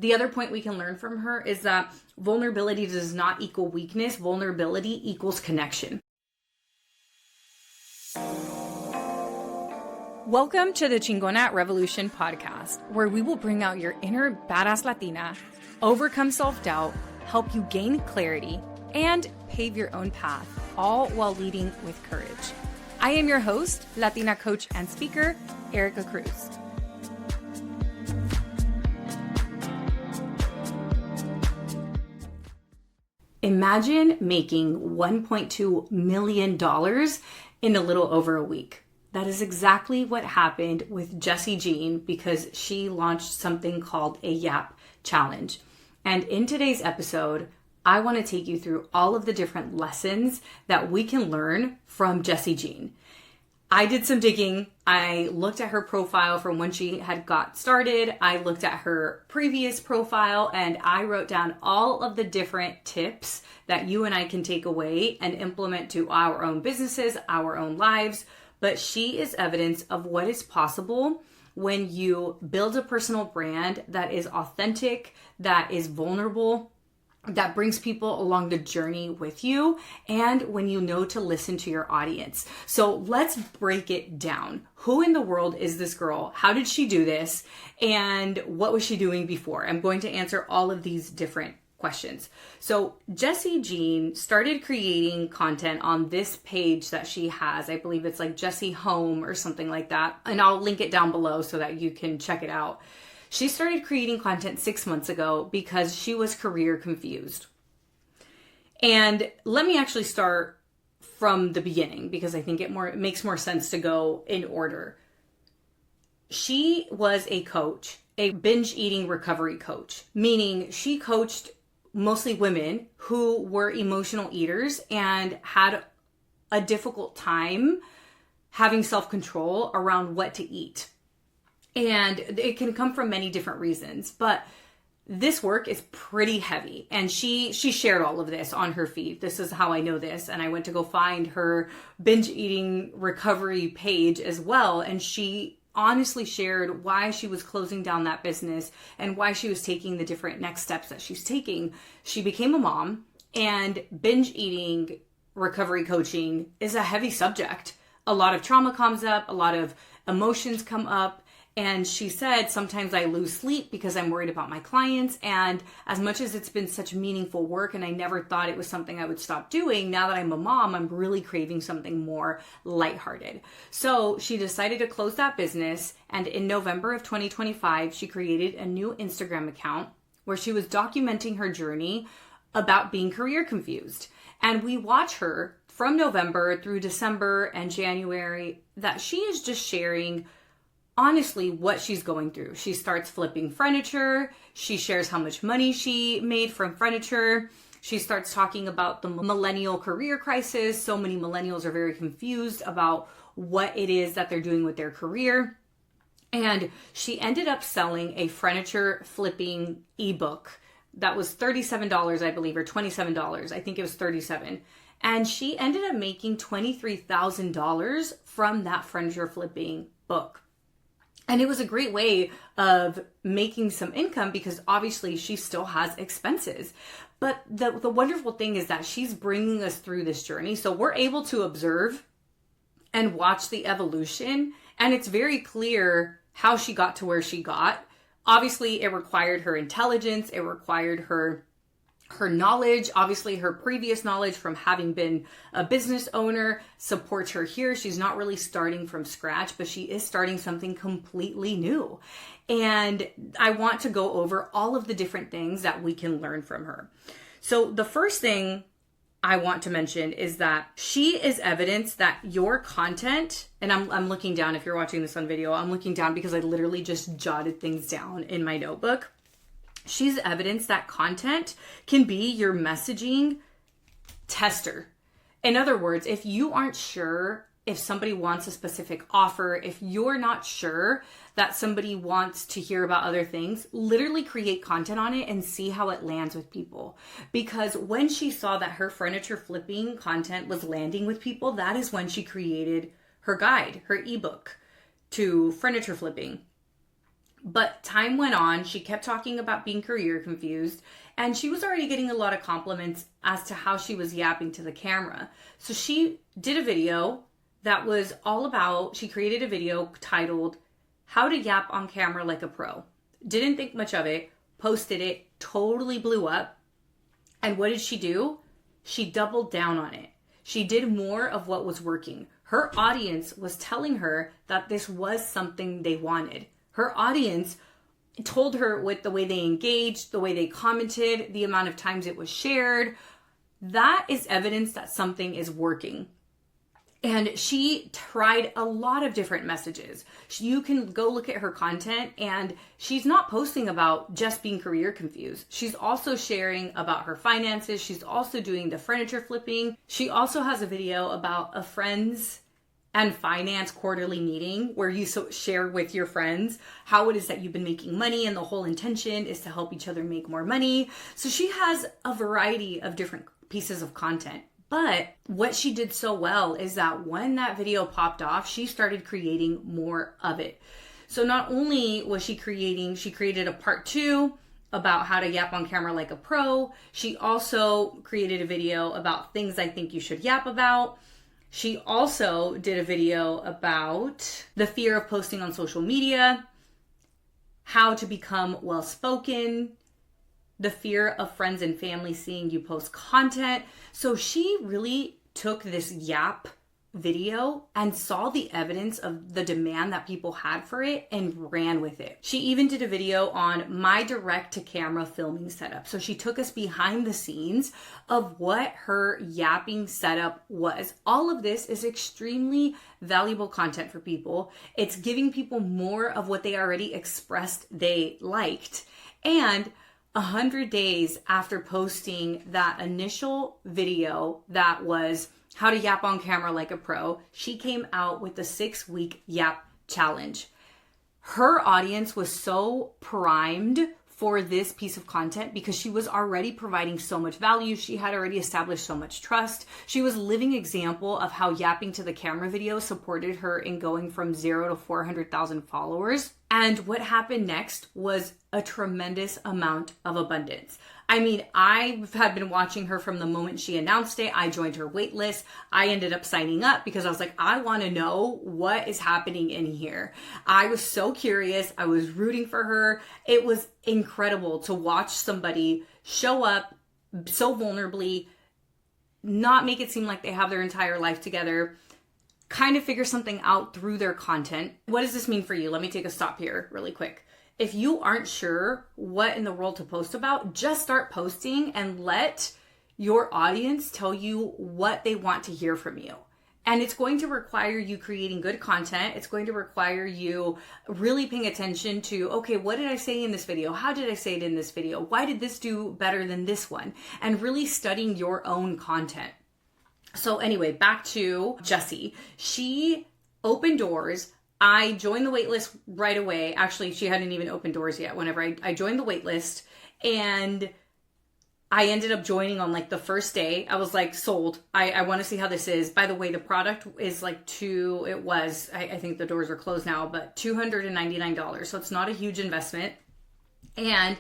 The other point we can learn from her is that vulnerability does not equal weakness. Vulnerability equals connection. Welcome to the Chingona Revolution podcast, where we will bring out your inner badass Latina, overcome self-doubt, help you gain clarity, and pave your own path, all while leading with courage. I am your host, Latina coach and speaker, Erika Cruz. Imagine making $1.2 million in a little over a week. That is exactly what happened with Jessi Jean because she launched something called a Yap Challenge. And in today's episode, I want to take you through all of the different lessons that we can learn from Jessi Jean. I did some digging. I looked at her profile from when she had got started. I looked at her previous profile and I wrote down all of the different tips that you and I can take away and implement to our own businesses, our own lives. But she is evidence of what is possible when you build a personal brand that is authentic, that is vulnerable, that brings people along the journey with you, and when you know to listen to your audience. So let's break it down. Who in the world is this girl? How did she do this? And what was she doing before? I'm going to answer all of these different questions. So Jessi Jean started creating content on this page that she has. I believe it's like Jessi Home or something like that. And I'll link it down below so that you can check it out. She started creating content 6 months ago because she was career confused. And let me actually start from the beginning because I think it makes more sense to go in order. She was a coach, a binge eating recovery coach, meaning she coached mostly women who were emotional eaters and had a difficult time having self-control around what to eat. And it can come from many different reasons, but this work is pretty heavy. And she shared all of this on her feed. This is how I know this. And I went to go find her binge eating recovery page as well. And she honestly shared why she was closing down that business and why she was taking the different next steps that she's taking. She became a mom, and binge eating recovery coaching is a heavy subject. A lot of trauma comes up, a lot of emotions come up. And she said, sometimes I lose sleep because I'm worried about my clients. And as much as it's been such meaningful work and I never thought it was something I would stop doing, now that I'm a mom, I'm really craving something more lighthearted. So she decided to close that business. And in November of 2025, she created a new Instagram account where she was documenting her journey about being career confused. And we watch her from November through December and January that she is just sharing honestly what she's going through. She starts flipping furniture. She shares how much money she made from furniture. She starts talking about the millennial career crisis. So many millennials are very confused about what it is that they're doing with their career. And she ended up selling a furniture flipping ebook that was $37, I believe, or $27. I think it was $37. And she ended up making $23,000 from that furniture flipping book. And it was a great way of making some income because obviously she still has expenses. But the wonderful thing is that she's bringing us through this journey. So we're able to observe and watch the evolution. And it's very clear how she got to where she got. Obviously, it required her intelligence. It required her knowledge. Obviously, her previous knowledge from having been a business owner supports her here. She's not really starting from scratch, but she is starting something completely new. And I want to go over all of the different things that we can learn from her. So the first thing I want to mention is that she is evidence that your content, and I'm looking down, if you're watching this on video, I'm looking down because I literally just jotted things down in my notebook. She's evidence that content can be your messaging tester. In other words, if you aren't sure if somebody wants a specific offer, if you're not sure that somebody wants to hear about other things, literally create content on it and see how it lands with people. Because when she saw that her furniture flipping content was landing with people, that is when she created her guide, her ebook to furniture flipping. But time went on. She kept talking about being career confused, and she was already getting a lot of compliments as to how she was yapping to the camera. So she did a video that was all about, she created a video titled, How to Yap on Camera Like a Pro. Didn't think much of it, posted it, totally blew up. And what did she do? She doubled down on it. She did more of what was working. Her audience was telling her that this was something they wanted. Her audience told her with the way they engaged, the way they commented, the amount of times it was shared. That is evidence that something is working. And she tried a lot of different messages. You can go look at her content, and she's not posting about just being career confused. She's also sharing about her finances. She's also doing the furniture flipping. She also has a video about a friends and finance quarterly meeting where you share with your friends how it is that you've been making money, and the whole intention is to help each other make more money. So she has a variety of different pieces of content. But what she did so well is that when that video popped off, she started creating more of it. So not only was she created a part 2 about how to yap on camera like a pro. She also created a video about things I think you should yap about. She also did a video about the fear of posting on social media, how to become well-spoken, the fear of friends and family seeing you post content. So she really took this yap video and saw the evidence of the demand that people had for it and ran with it. She even did a video on my direct to camera filming setup. So she took us behind the scenes of what her yapping setup was. All of this is extremely valuable content for people. It's giving people more of what they already expressed they liked. And 100 days after posting that initial video that was how to yap on camera like a pro, she came out with the 6-week yap challenge. Her audience was so primed for this piece of content because she was already providing so much value. She had already established so much trust. She was a living example of how yapping to the camera video supported her in going from 0 to 400,000 followers. And what happened next was a tremendous amount of abundance. I mean, I had been watching her from the moment she announced it. I joined her wait list. I ended up signing up because I was like, I want to know what is happening in here. I was so curious. I was rooting for her. It was incredible to watch somebody show up so vulnerably, not make it seem like they have their entire life together, kind of figure something out through their content. What does this mean for you? Let me take a stop here really quick. If you aren't sure what in the world to post about, just start posting and let your audience tell you what they want to hear from you. And it's going to require you creating good content. It's going to require you really paying attention to, okay, what did I say in this video? How did I say it in this video? Why did this do better than this one? And really studying your own content. So anyway, back to Jessi. She opened doors. I joined the waitlist right away. Actually, she hadn't even opened doors yet whenever I joined the waitlist, and I ended up joining on like the first day. I was like, sold. I want to see how this is. By the way, the product is like I think the doors are closed now, but $299. So it's not a huge investment. And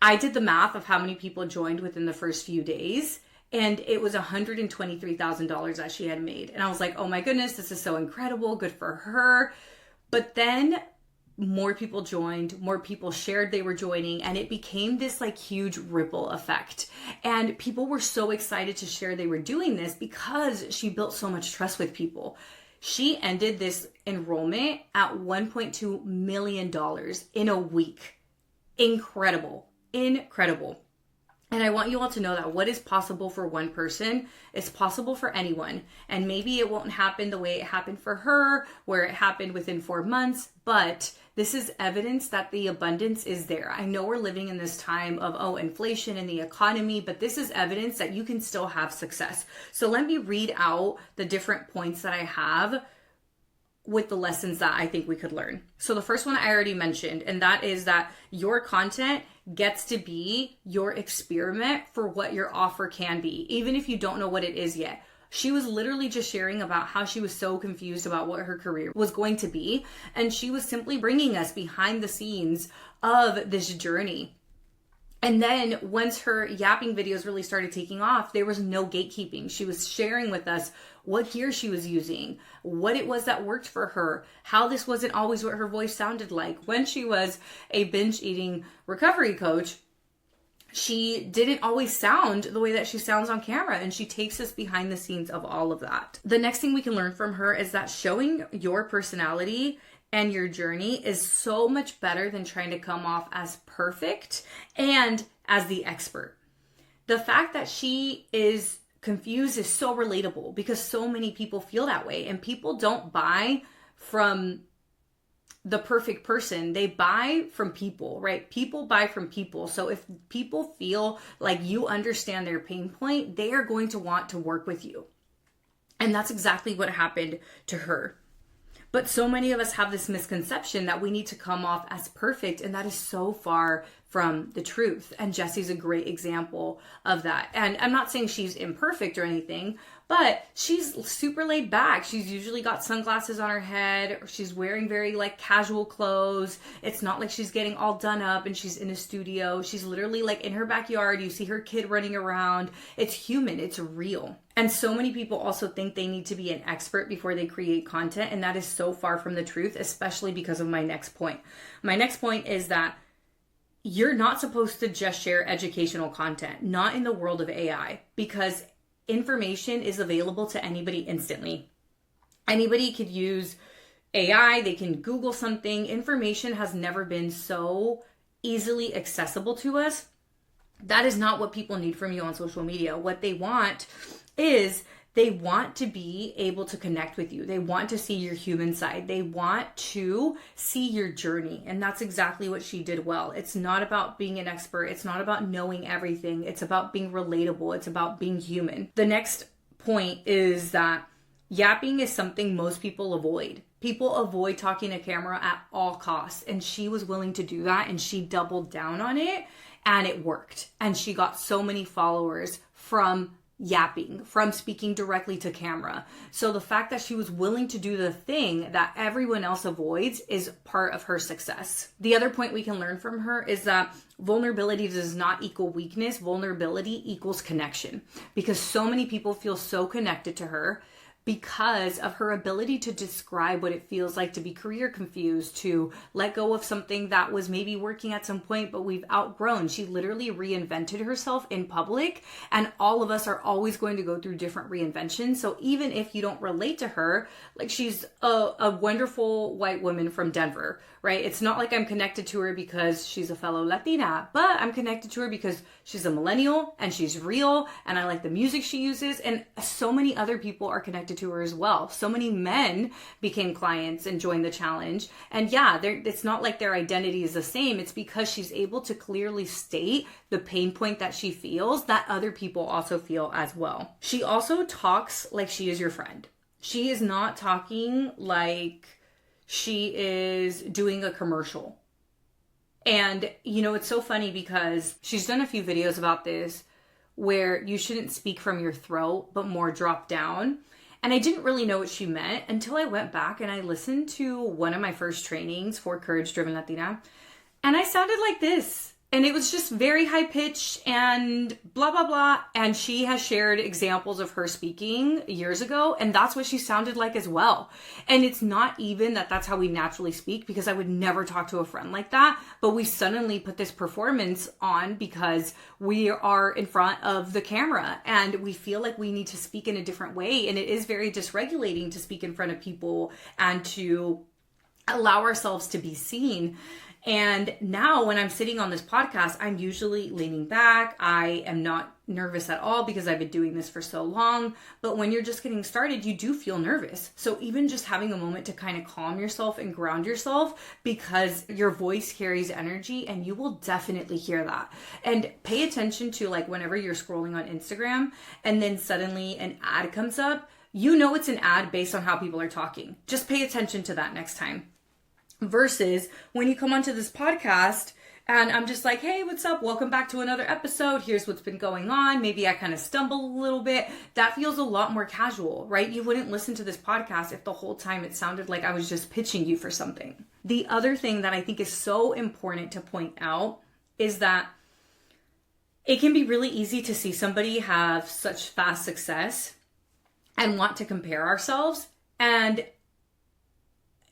I did the math of how many people joined within the first few days. And it was $123,000 that she had made. And I was like, oh my goodness, this is so incredible. Good for her. But then more people joined, more people shared they were joining, and it became this like huge ripple effect. And people were so excited to share they were doing this because she built so much trust with people. She ended this enrollment at $1.2 million in a week. Incredible. Incredible. And I want you all to know that what is possible for one person is possible for anyone. And maybe it won't happen the way it happened for her, where it happened within 4 months, but this is evidence that the abundance is there. I know we're living in this time of, inflation in the economy, but this is evidence that you can still have success. So let me read out the different points that I have with the lessons that I think we could learn. So the first one I already mentioned, and that is that your content gets to be your experiment for what your offer can be, even if you don't know what it is yet. She was literally just sharing about how she was so confused about what her career was going to be. And she was simply bringing us behind the scenes of this journey. And then once her yapping videos really started taking off, there was no gatekeeping. She was sharing with us what gear she was using, what it was that worked for her, how this wasn't always what her voice sounded like. When she was a binge eating recovery coach, she didn't always sound the way that she sounds on camera, and she takes us behind the scenes of all of that. The next thing we can learn from her is that showing your personality and your journey is so much better than trying to come off as perfect and as the expert. The fact that she is confused is so relatable because so many people feel that way, and people don't buy from the perfect person. They buy from people, right? People buy from people. So if people feel like you understand their pain point, they are going to want to work with you. And that's exactly what happened to her. But so many of us have this misconception that we need to come off as perfect, and that is so far from the truth. And Jessi's a great example of that. And I'm not saying she's imperfect or anything, but she's super laid back. She's usually got sunglasses on her head, or she's wearing very like casual clothes. It's not like she's getting all done up and she's in a studio. She's literally like in her backyard. You see her kid running around. It's human. It's real. And so many people also think they need to be an expert before they create content. And that is so far from the truth, especially because of my next point. My next point is that you're not supposed to just share educational content, not in the world of AI, because information is available to anybody instantly. Anybody could use AI, they can Google something. Information has never been so easily accessible to us. That is not what people need from you on social media. What they want is they want to be able to connect with you. They want to see your human side. They want to see your journey. And that's exactly what she did well. It's not about being an expert. It's not about knowing everything. It's about being relatable. It's about being human. The next point is that yapping is something most people avoid. People avoid talking to camera at all costs. And she was willing to do that, and she doubled down on it, and it worked. And she got so many followers from yapping, from speaking directly to camera. So the fact that she was willing to do the thing that everyone else avoids is part of her success. The other point we can learn from her is that vulnerability does not equal weakness. Vulnerability equals connection, because so many people feel so connected to her because of her ability to describe what it feels like to be career confused, to let go of something that was maybe working at some point, but we've outgrown. She literally reinvented herself in public, and all of us are always going to go through different reinventions. So even if you don't relate to her, like she's a wonderful white woman from Denver, right? It's not like I'm connected to her because she's a fellow Latina, but I'm connected to her because she's a millennial and she's real and I like the music she uses. And so many other people are connected to her as well. So many men became clients and joined the challenge. And yeah, it's not like their identity is the same. It's because she's able to clearly state the pain point that she feels that other people also feel as well. She also talks like she is your friend. She is not talking like she is doing a commercial. And, you know, it's so funny because she's done a few videos about this where you shouldn't speak from your throat, but more drop down. And I didn't really know what she meant until I went back and I listened to one of my first trainings for Courage Driven Latina. And I sounded like this. And it was just very high pitched and blah, blah, blah. And she has shared examples of her speaking years ago. And that's what she sounded like as well. And it's not even that that's how we naturally speak, because I would never talk to a friend like that. But we suddenly put this performance on because we are in front of the camera and we feel like we need to speak in a different way. And it is very dysregulating to speak in front of people and to allow ourselves to be seen. And now when I'm sitting on this podcast, I'm usually leaning back. I am not nervous at all because I've been doing this for so long. But when you're just getting started, you do feel nervous. So even just having a moment to kind of calm yourself and ground yourself, because your voice carries energy and you will definitely hear that. And pay attention to, like, whenever you're scrolling on Instagram and then suddenly an ad comes up, you know it's an ad based on how people are talking. Just pay attention to that next time. Versus when you come onto this podcast And I'm just like, hey, what's up? Welcome back to another episode. Here's what's been going on. Maybe I kind of stumble a little bit. That feels a lot more casual, right? You wouldn't listen to this podcast if the whole time it sounded like I was just pitching you for something. The other thing that I think is so important to point out is that it can be really easy to see somebody have such fast success and want to compare ourselves. And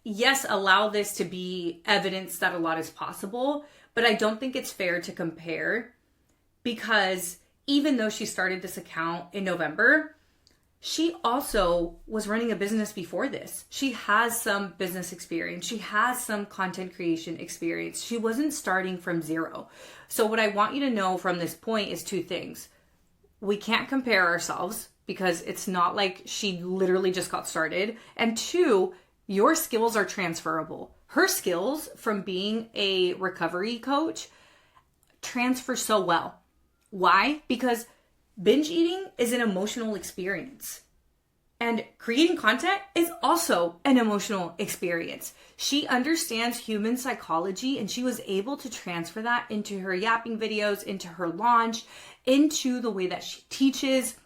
yes, allow this to be evidence that a lot is possible, but I don't think it's fair to compare, because even though she started this account in November, she also was running a business before this. She has some business experience. She has some content creation experience. She wasn't starting from zero. So what I want you to know from this point is two things. We can't compare ourselves because it's not like she literally just got started. And two, your skills are transferable. Her skills from being a recovery coach transfer so well. Why? Because binge eating is an emotional experience. And creating content is also an emotional experience. She understands human psychology, and she was able to transfer that into her yapping videos, into her launch, into the way that she teaches.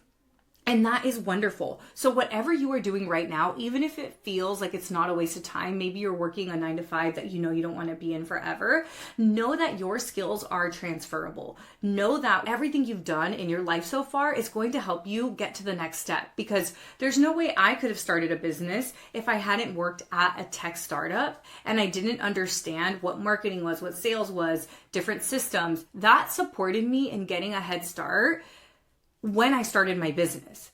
And that is wonderful. So whatever you are doing right now, even if it feels like it's not a waste of time, maybe you're working a 9-to-5 that you know you don't want to be in forever, know that your skills are transferable. Know that everything you've done in your life so far is going to help you get to the next step, because there's no way I could have started a business if I hadn't worked at a tech startup and I didn't understand what marketing was, what sales was, different systems. That supported me in getting a head start when I started my business.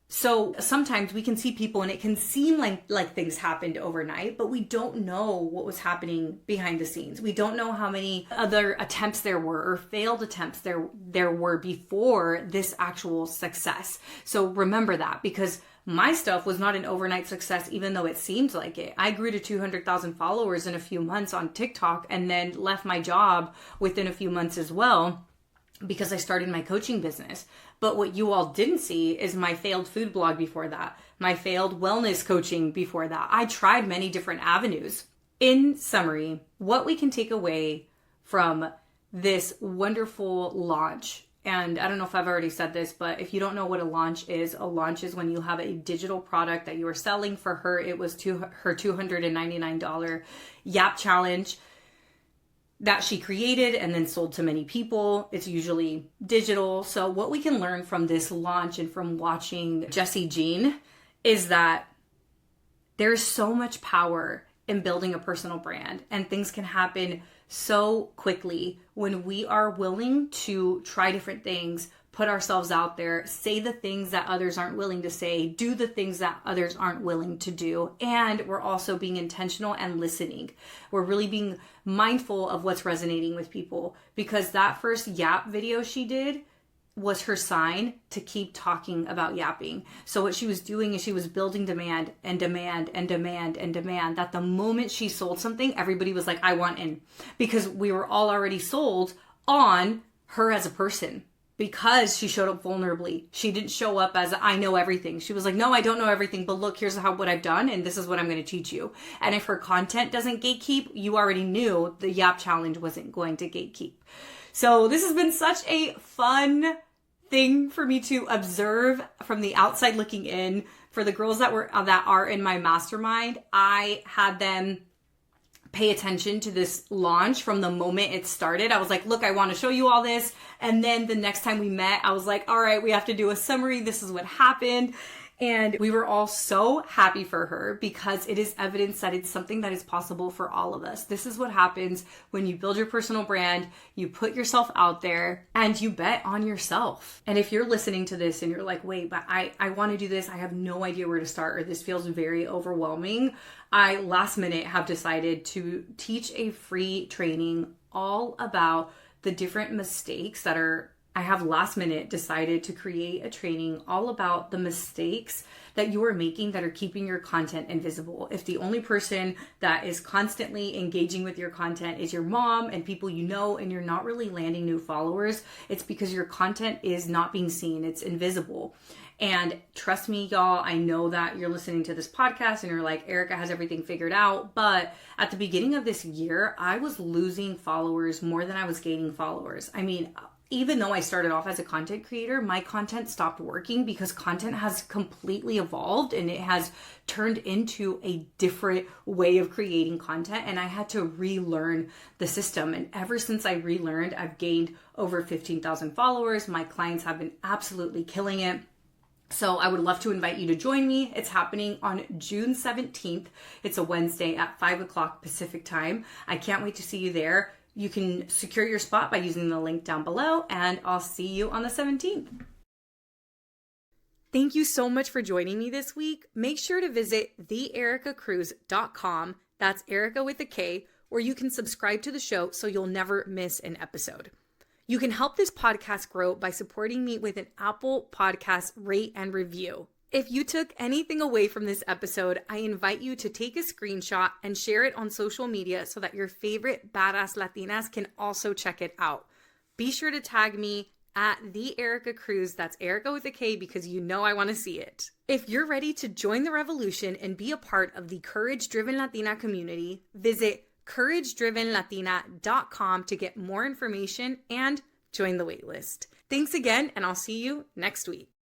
So sometimes we can see people and it can seem like things happened overnight, but we don't know what was happening behind the scenes. We don't know how many other attempts there were or failed attempts there were before this actual success. So remember that, because my stuff was not an overnight success, even though it seemed like it. I grew to 200,000 followers in a few months on TikTok and then left my job within a few months as well, because I started my coaching business. But what you all didn't see is my failed food blog before that, my failed wellness coaching before that. I tried many different avenues. In summary, what we can take away from this wonderful launch, and I don't know if I've already said this, but if you don't know what a launch is when you have a digital product that you are selling. For her, it was her $299 Yap challenge that she created and then sold to many people. It's usually digital. So what we can learn from this launch and from watching Jessi Jean is that there's so much power in building a personal brand, and things can happen so quickly when we are willing to try different things, put ourselves out there, say the things that others aren't willing to say, do the things that others aren't willing to do. And we're also being intentional and listening. We're really being mindful of what's resonating with people, because that first yap video she did was her sign to keep talking about yapping. So what she was doing is she was building demand and demand and demand and demand, that the moment she sold something, everybody was like, I want in, because we were all already sold on her as a person. Because she showed up vulnerably. She didn't show up as I know everything. She was like, no, I don't know everything, but look, here's what I've done, and this is what I'm going to teach you. And if her content doesn't gatekeep, you already knew the Yap Challenge wasn't going to gatekeep. So this has been such a fun thing for me to observe from the outside looking in. For the girls that are in my mastermind, I had them pay attention to this launch from the moment it started. I was like, look, I want to show you all this. And then the next time we met, I was like, all right, we have to do a summary. This is what happened. And we were all so happy for her, because it is evidence that it's something that is possible for all of us. This is what happens when you build your personal brand, you put yourself out there, and you bet on yourself. And if you're listening to this and you're like, wait, but I want to do this, I have no idea where to start, or this feels very overwhelming, I last minute have decided to teach a free training all about the different mistakes that are I have last minute decided to create a training all about the mistakes that you are making that are keeping your content invisible. If the only person that is constantly engaging with your content is your mom and people you know, and you're not really landing new followers, it's because your content is not being seen. It's invisible. And trust me, y'all, I know that you're listening to this podcast and you're like, Erika has everything figured out. But at the beginning of this year, I was losing followers more than I was gaining followers. I mean, even though I started off as a content creator, my content stopped working because content has completely evolved and it has turned into a different way of creating content. And I had to relearn the system. And ever since I relearned, I've gained over 15,000 followers. My clients have been absolutely killing it. So I would love to invite you to join me. It's happening on June 17th. It's a Wednesday at 5 o'clock Pacific time. I can't wait to see you there. You can secure your spot by using the link down below, and I'll see you on the 17th. Thank you so much for joining me this week. Make sure to visit theerikacruz.com. That's Erika with a K, where you can subscribe to the show so you'll never miss an episode. You can help this podcast grow by supporting me with an Apple Podcast rate and review. If you took anything away from this episode, I invite you to take a screenshot and share it on social media so that your favorite badass Latinas can also check it out. Be sure to tag me at the Erika Cruz. That's Erika with a K, because you know I want to see it. If you're ready to join the revolution and be a part of the Courage Driven Latina community, visit couragedrivenlatina.com to get more information and join the waitlist. Thanks again, and I'll see you next week.